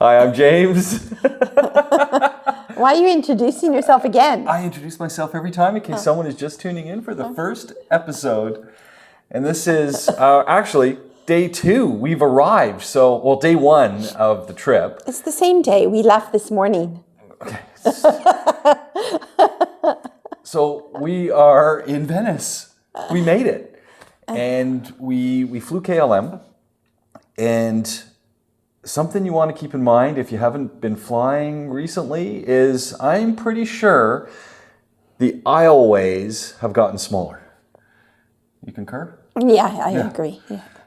Hi, I'm James. Why are you introducing yourself again? I introduce myself every time in case someone is just tuning in for the first episode. And this is actually day 2. We've arrived. So, well, day 1 of the trip. It's the same day. We left this morning. Okay. So we are in Venice. We made it. And we flew KLM. And something you want to keep in mind if you haven't been flying recently is I'm pretty sure the aisleways have gotten smaller. You concur? Yeah, I agree.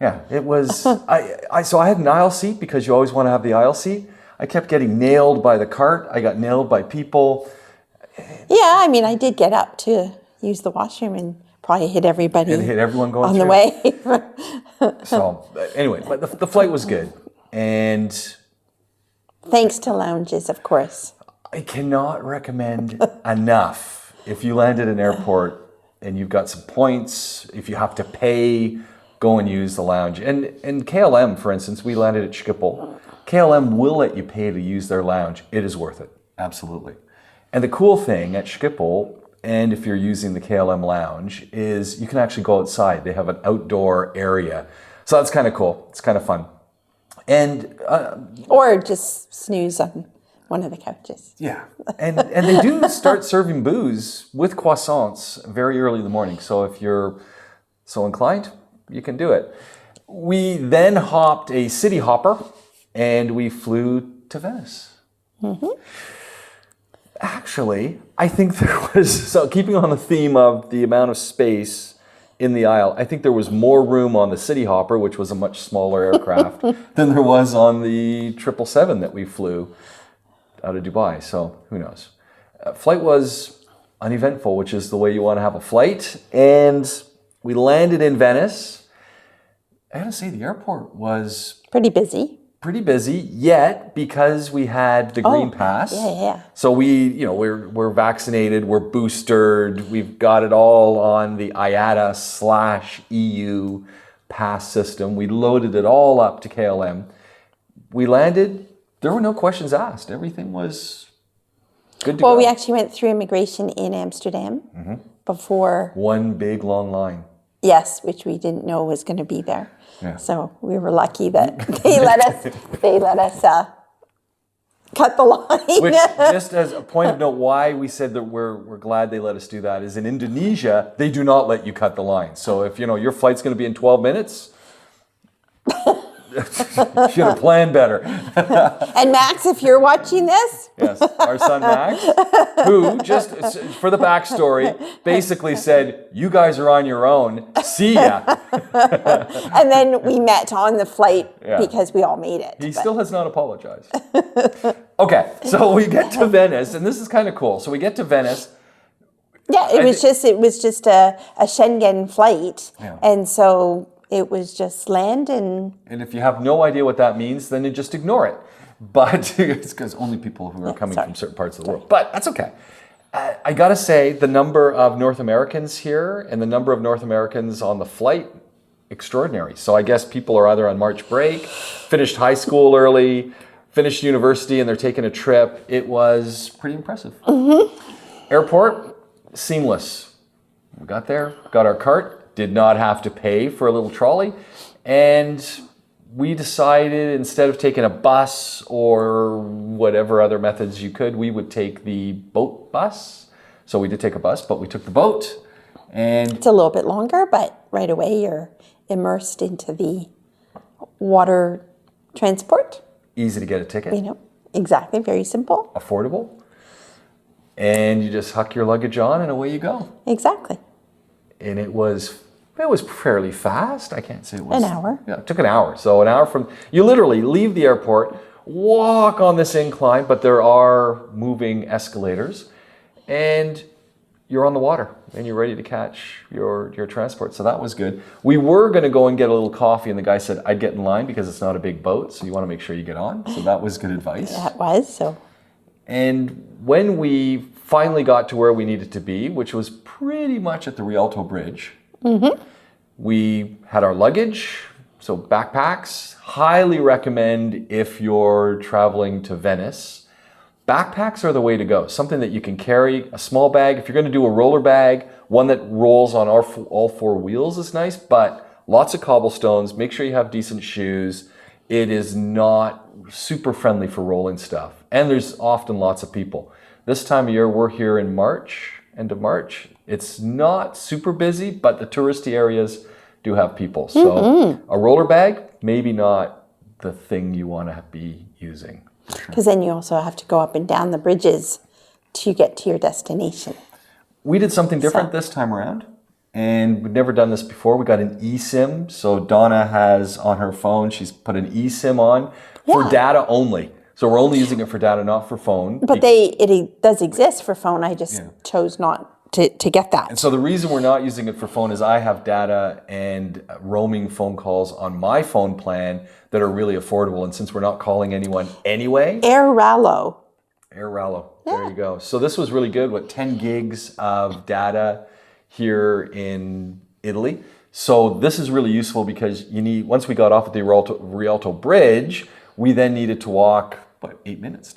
Yeah, it was, so I had an aisle seat because you always want to have the aisle seat. I kept getting nailed by the cart. I got nailed by people. Yeah, I mean, I did get up to use the washroom and probably hit everybody. And hit everyone going on through. the way. So anyway, but the flight was good. And thanks to lounges, of course. I cannot recommend enough. If you land at an airport and you've got some points, if you have to pay, go and use the lounge. And KLM, for instance, we landed at Schiphol. KLM will let you pay to use their lounge. It is worth it. Absolutely. And the cool thing at Schiphol, and if you're using the KLM lounge, is you can actually go outside. They have an outdoor area. So that's kind of cool. It's kind of fun. And or just snooze on one of the couches. Yeah, and they do start serving booze with croissants very early in the morning. So if you're so inclined, you can do it. We then hopped a city hopper, and we flew to Venice. Mm-hmm. Actually, I think there was, so keeping on the theme of the amount of space in the aisle, I think there was more room on the City Hopper, which was a much smaller aircraft, than there was on the 777 that we flew out of Dubai. So who knows? Flight was uneventful, which is the way you want to have a flight. And we landed in Venice. I gotta say, the airport was pretty busy. Yet because we had the green pass. Yeah. So we're vaccinated, we're boosted, we've got it all on the IATA/EU pass system. We loaded it all up to KLM. We landed, there were no questions asked. Everything was good to go. Well, we actually went through immigration in Amsterdam before. One big long line. Yes, which we didn't know was going to be there. Yeah. So we were lucky that they let us cut the line. Which, just as a point of note, why we said that we're glad they let us do that is in Indonesia, they do not let you cut the line. So if your flight's going to be in 12 minutes, you should have planned better. And Max, if you're watching this. Yes, our son Max, who, just for the backstory, basically said, you guys are on your own, see ya. And then we met on the flight because we all made it. He still has not apologized. Okay, so we get to Venice, and this is kind of cool. So we get to Venice. Yeah, it was just a Schengen flight. Yeah. And so it was just land and if you have no idea what that means, then you just ignore it. But it's because only people who are coming from certain parts of the world. But that's okay. I got to say, the number of North Americans here and the number of North Americans on the flight, extraordinary. So I guess people are either on March break, finished high school early, finished university, and they're taking a trip. It was pretty impressive. Mm-hmm. Airport, seamless. We got there, got our cart. Did not have to pay for a little trolley. And we decided instead of taking a bus or whatever other methods you could, we would take the boat bus. So we did take a bus, but we took the boat. And it's a little bit longer, but right away you're immersed into the water transport. Easy to get a ticket. Exactly, very simple. Affordable. And you just huck your luggage on and away you go. Exactly. And it was fairly fast. I can't say it was. An hour. Yeah, it took an hour. So an hour from, you literally leave the airport, walk on this incline, but there are moving escalators, and you're on the water, and you're ready to catch your transport. So that was good. We were going to go and get a little coffee, and the guy said, I'd get in line because it's not a big boat, so you want to make sure you get on. So that was good advice. That was, so. And when we finally got to where we needed to be, which was pretty much at the Rialto Bridge, we had our luggage, So backpacks, highly recommend if you're traveling to Venice. Backpacks are the way to go. Something that you can carry, a small bag. If you're going to do a roller bag, one that rolls on all four wheels is nice, but lots of cobblestones. Make sure you have decent shoes. It is not super friendly for rolling stuff. And there's often lots of people. This time of year, we're here in March, end of March. It's not super busy, but the touristy areas do have people. So a roller bag, maybe not the thing you want to be using. Because then you also have to go up and down the bridges to get to your destination. We did something different this time around, and we've never done this before. We got an eSIM. So Donna has on her phone, she's put an eSIM on for data only. So we're only using it for data, not for phone. But it does exist for phone. I just chose not to get that. And so the reason we're not using it for phone is I have data and roaming phone calls on my phone plan that are really affordable. And since we're not calling anyone anyway. Airalo. There you go. So this was really good. 10 gigs of data here in Italy. So this is really useful because once we got off at the Rialto Bridge, we then needed to walk, 9 minutes?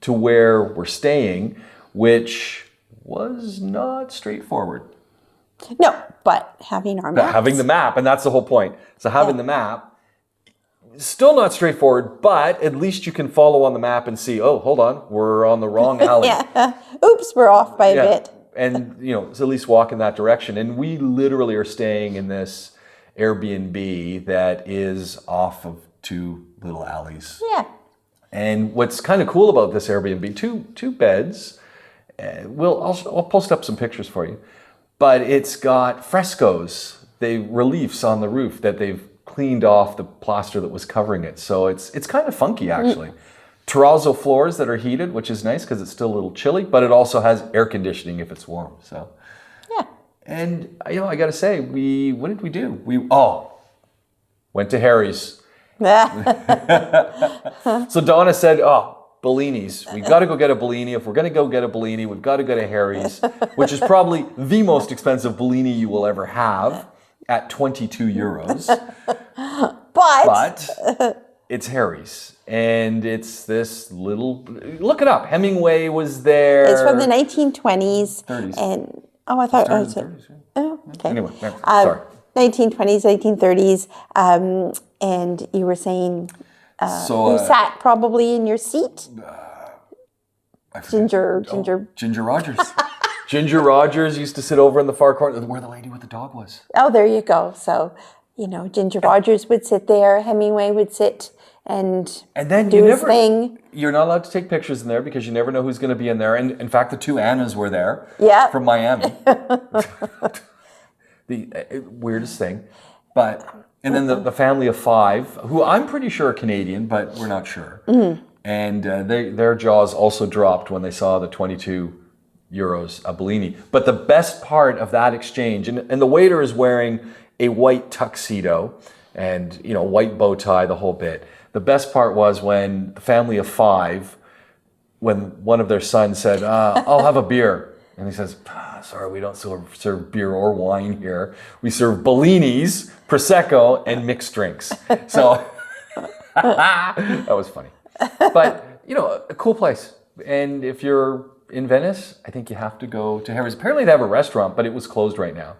To where we're staying, which was not straightforward. No, but having our maps. Having the map, and that's the whole point. So having the map, still not straightforward, but at least you can follow on the map and see, oh, hold on, we're on the wrong alley. Oops, we're off by a bit. And, so at least walk in that direction. And we literally are staying in this Airbnb that is off of 2 little alleys. Yeah. And what's kind of cool about this Airbnb, two beds, I'll post up some pictures for you, but it's got frescoes, reliefs on the roof that they've cleaned off the plaster that was covering it. So it's kind of funky, actually. Terrazzo floors that are heated, which is nice because it's still a little chilly, but it also has air conditioning if it's warm. So yeah. And I got to say, what did we do? Went to Harry's. So Donna said, Bellinis. We've got to go get a Bellini. If we're going to go get a Bellini, we've got to go to Harry's, which is probably the most expensive Bellini you will ever have at 22 euros. But it's Harry's. And it's this little, look it up. Hemingway was there. It's from the 1920s. 30s. And, I thought it was. 30s, yeah. Oh, okay. Anyway, sorry. 1920s, 1930s. And you were saying you sat probably in your seat? Ginger Rogers. Ginger Rogers used to sit over in the far corner where the lady with the dog was. Oh, there you go. So, Ginger Rogers would sit there. Hemingway would sit and then do his thing. You're not allowed to take pictures in there because you never know who's going to be in there. And in fact, the 2 Annas were there from Miami. The weirdest thing. And then the family of 5, who I'm pretty sure are Canadian, but we're not sure. And their jaws also dropped when they saw the 22 euros a Bellini. But the best part of that exchange, and the waiter is wearing a white tuxedo and white bow tie, the whole bit. The best part was when the family of 5, when one of their sons said, I'll have a beer. And he says, sorry, we don't serve beer or wine here. We serve Bellinis, Prosecco, and mixed drinks. So that was funny. But, a cool place. And if you're in Venice, I think you have to go to Harry's. Apparently they have a restaurant, but it was closed right now.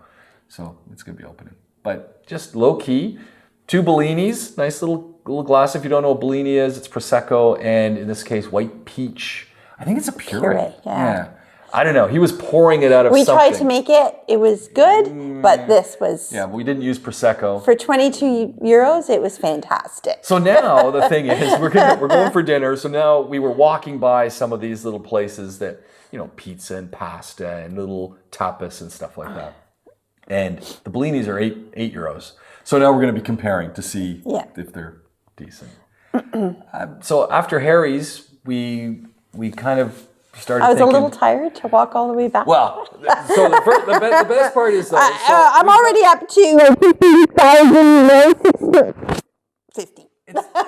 So it's going to be opening. But just low key, 2 Bellinis, nice little glass. If you don't know what Bellini is, it's Prosecco, and in this case, white peach. I think it's a puree. Yeah. I don't know. He was pouring it out of something. We tried to make it. It was good, but this was... Yeah, we didn't use Prosecco. For 22 euros, it was fantastic. So now the thing is, we're going for dinner. So now we were walking by some of these little places that, pizza and pasta and little tapas and stuff like that. And the Bellinis are 8 euros. So now we're going to be comparing to see if they're decent. So after Harry's, we kind of... I was a little tired to walk all the way back. Well, so the best part is... I'm already up to 50,000. 50.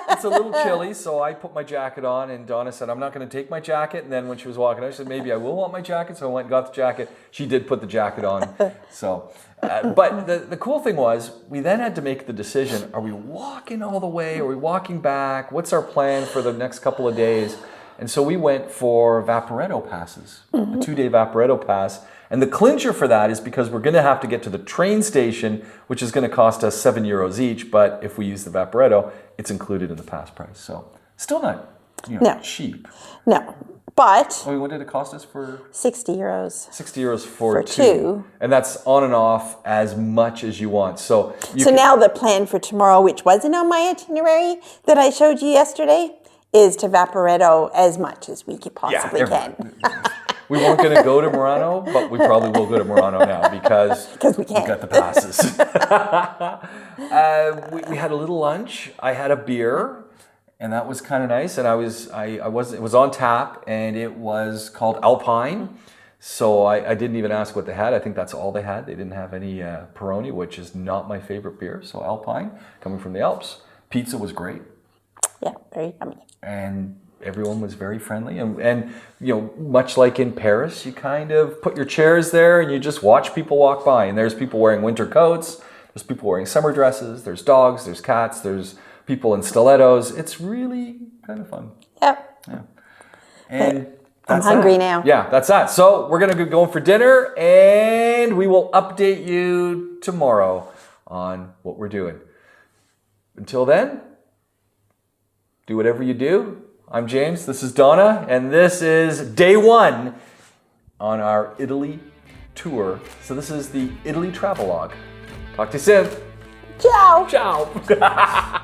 it's a little chilly, so I put my jacket on, and Donna said, I'm not going to take my jacket. And then when she was walking out, she said, maybe I will want my jacket. So I went and got the jacket. She did put the jacket on. So, but the cool thing was, we then had to make the decision, are we walking all the way? Are we walking back? What's our plan for the next couple of days? And so we went for Vaporetto passes, a 2-day Vaporetto pass. And the clincher for that is because we're going to have to get to the train station, which is going to cost us €7 each. But if we use the Vaporetto, it's included in the pass price. So still not cheap. No, but... I mean, what did it cost us for? €60. €60 for two. And that's on and off as much as you want. So now the plan for tomorrow, which wasn't on my itinerary that I showed you yesterday, is to Vaporetto as much as we possibly can. We weren't going to go to Murano, but we probably will go to Murano now because we got the passes. We had a little lunch. I had a beer, and that was kind of nice. And it was on tap, and it was called Alpine. So I didn't even ask what they had. I think that's all they had. They didn't have any Peroni, which is not my favorite beer. So Alpine, coming from the Alps. Pizza was great. Yeah, very yummy. And everyone was very friendly. And much like in Paris, you kind of put your chairs there and you just watch people walk by. And there's people wearing winter coats. There's people wearing summer dresses. There's dogs. There's cats. There's people in stilettos. It's really kind of fun. Yep. Yeah. And I'm hungry now. Yeah, that's that. So we're going to go going for dinner, and we will update you tomorrow on what we're doing. Until then, do whatever you do. I'm James, this is Donna, and this is day 1 on our Italy tour. So this is the Italy Travelogue. Talk to you soon. Ciao. Ciao.